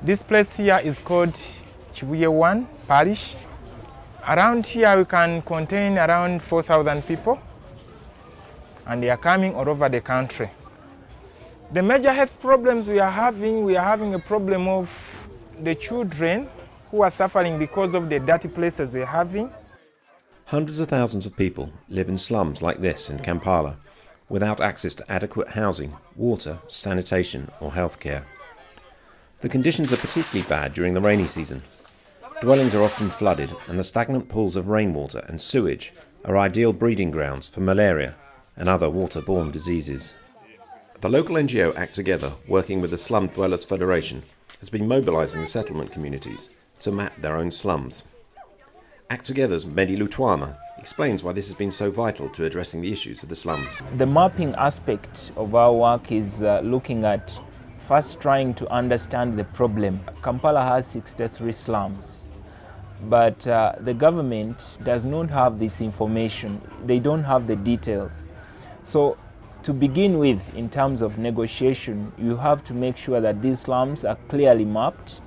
This place here is called Kibuye 1 parish. Around here we can contain around 4,000 people, and they are coming all over the country. The major health problems we are having a problem of the children who are suffering because of the dirty places we're having. Hundreds of thousands of people live in slums like this in Kampala, without access to adequate housing, water, sanitation or healthcare. The conditions are particularly bad during the rainy season. Dwellings are often flooded, and the stagnant pools of rainwater and sewage are ideal breeding grounds for malaria and other waterborne diseases. The local NGO ACTogether, working with the Slum Dwellers Federation, has been mobilising the settlement communities to map their own slums. ACTogether's Medi Lutwama explains why this has been so vital to addressing the issues of the slums. The mapping aspect of our work is looking at first trying to understand the problem. Kampala has 63 slums. But the government does not have this information. They don't have the details. So to begin with, in terms of negotiation, you have to make sure that these slums are clearly mapped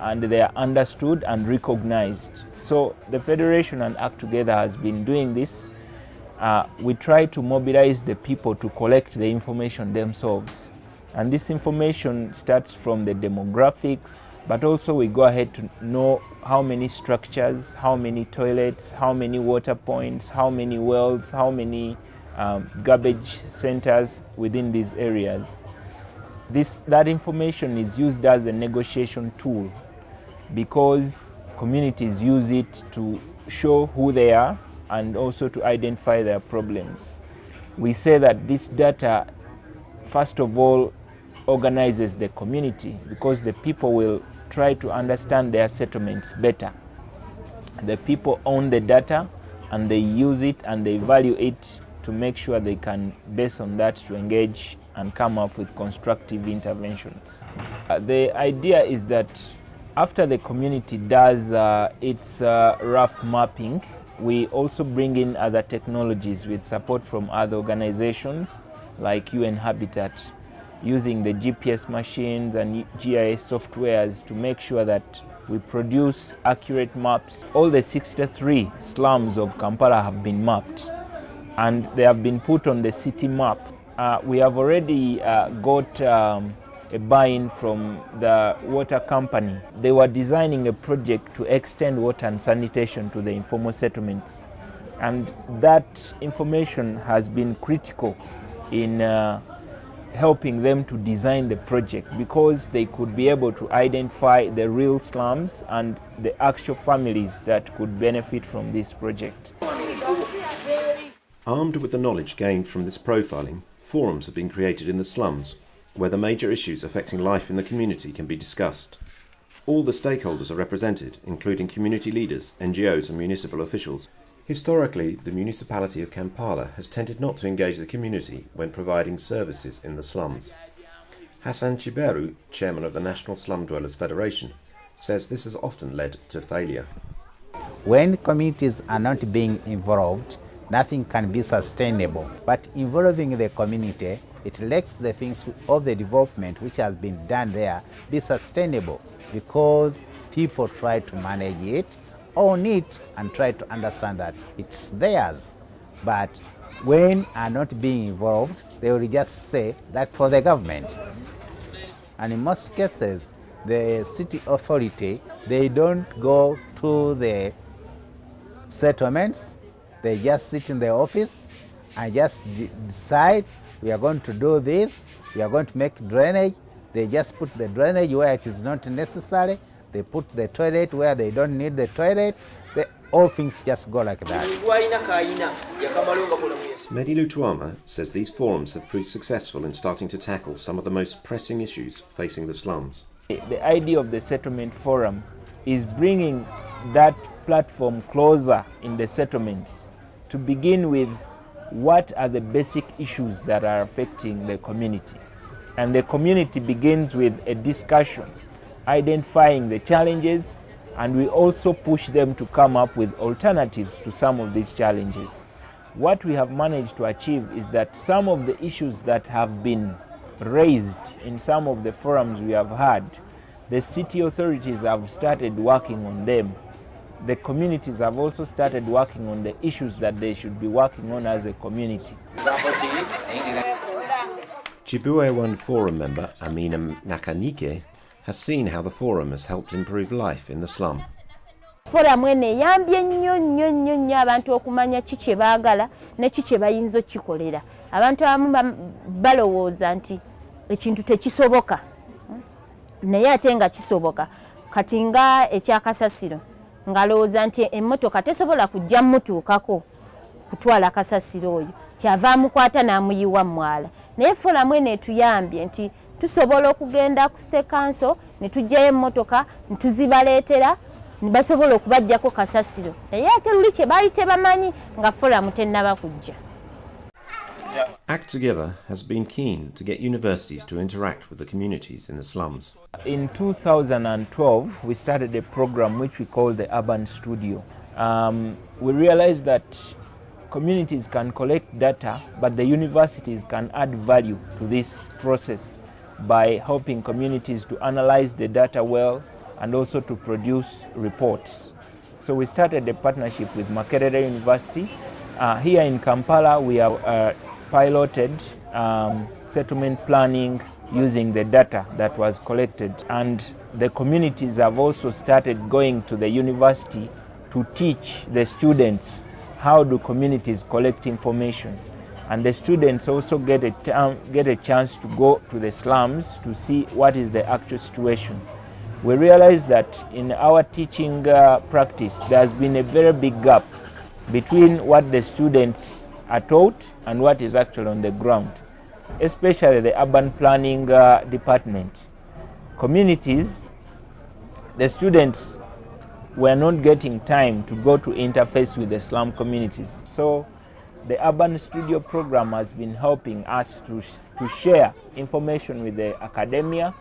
and they are understood and recognized. So the Federation and ACTogether has been doing this. We try to mobilize the people to collect the information themselves. And this information starts from the demographics, but also we go ahead to know how many structures, how many toilets, how many water points, how many wells, how many garbage centers within these areas. That information is used as a negotiation tool because communities use it to show who they are and also to identify their problems. We say that this data, first of all, organizes the community because the people will try to understand their settlements better. The people own the data and they use it and they value it to make sure they can, based on that, to engage and come up with constructive interventions. The idea is that after the community does its rough mapping, we also bring in other technologies with support from other organizations like UN Habitat, using the GPS machines and GIS softwares to make sure that we produce accurate maps. All the 63 slums of Kampala have been mapped and they have been put on the city map. We have already got a buy-in from the water company. They were designing a project to extend water and sanitation to the informal settlements. And that information has been critical in helping them to design the project because they could be able to identify the real slums and the actual families that could benefit from this project. Armed with the knowledge gained from this profiling, forums have been created in the slums where the major issues affecting life in the community can be discussed. All the stakeholders are represented, including community leaders, NGOs and municipal officials. Historically, the municipality of Kampala has tended not to engage the community when providing services in the slums. Hassan Chiberu, chairman of the National Slum Dwellers Federation, says this has often led to failure. When communities are not being involved, nothing can be sustainable. But involving the community, it lets the things of the development which has been done there be sustainable because people try to manage it, own it, and try to understand that it's theirs. But when are not being involved, they will just say that's for the government. And in most cases, the city authority, they don't go to the settlements, they just sit in the office and just decide we are going to do this, we are going to make drainage. They just put the drainage where it is not necessary. They put the toilet where they don't need the toilet. All things just go like that. Medi Lutwama says these forums have proved successful in starting to tackle some of the most pressing issues facing the slums. The idea of the settlement forum is bringing that platform closer in the settlements to begin with what are the basic issues that are affecting the community. And the community begins with a discussion, identifying the challenges, and we also push them to come up with alternatives to some of these challenges. What we have managed to achieve is that some of the issues that have been raised in some of the forums we have had, The city authorities have started working on them. The communities have also started working on the issues that they should be working on as a community. Kibuye 1 Forum member Amina Nakanike has seen how the forum has helped improve life in the slum. Forum ene yambye nnyo abantu okumanya ki kye baagala ne ki kye bayinza okkikolera. Abantu abamu balowooza nti ekintu tekisoboka naye ate nga kisoboka. Kati nga ekyakasasiro ngalowooza nti emmotoka tesobola kujja mmutuukako kutwala kasasiro oyo kyava amukwata n'amuyiwa mwala. Naye forum ene etuyambye nti tusobola okugenda ku state council ne tujjayo emmotoka ne tuzibaleetera ne basobola okubajjako kasasiro. Naye ate luli kye baali tebamanyi nga forum tennaba kujja. ACTogether has been keen to get universities to interact with the communities in the slums. In 2012, we started a program which we call the Urban Studio. We realized that communities can collect data, but the universities can add value to this process by helping communities to analyze the data well and also to produce reports. So we started a partnership with Makerere University. Here in Kampala, we have piloted settlement planning using the data that was collected, and the communities have also started going to the university to teach the students how do communities collect information, and the students also get a chance to go to the slums to see what is the actual situation. We realize that in our teaching practice there has been a very big gap between what the students are taught and what is actually on the ground, especially the urban planning department. Communities, the students were not getting time to go to interface with the slum communities. So the Urban Studio program has been helping us to share information with the academia,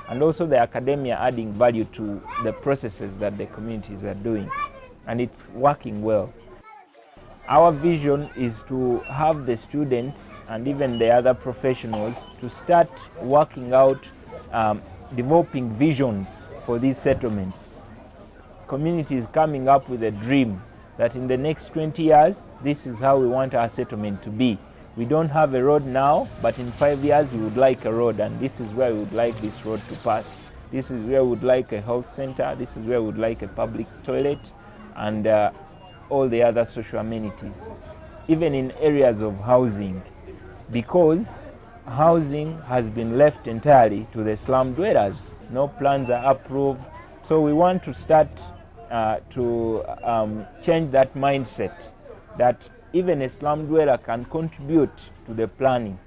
and also the academia adding value to the processes that the communities are doing, and it's working well. Our vision is to have the students and even the other professionals to start working out, developing visions for these settlements. Communities coming up with a dream that in the next 20 years, this is how we want our settlement to be. We don't have a road now, but in 5 years we would like a road, and this is where we would like this road to pass. This is where we would like a health center, this is where we would like a public toilet, and all the other social amenities. Even in areas of housing, because housing has been left entirely to the slum dwellers. No plans are approved. So we want to start to change that mindset, that even a slum dweller can contribute to the planning.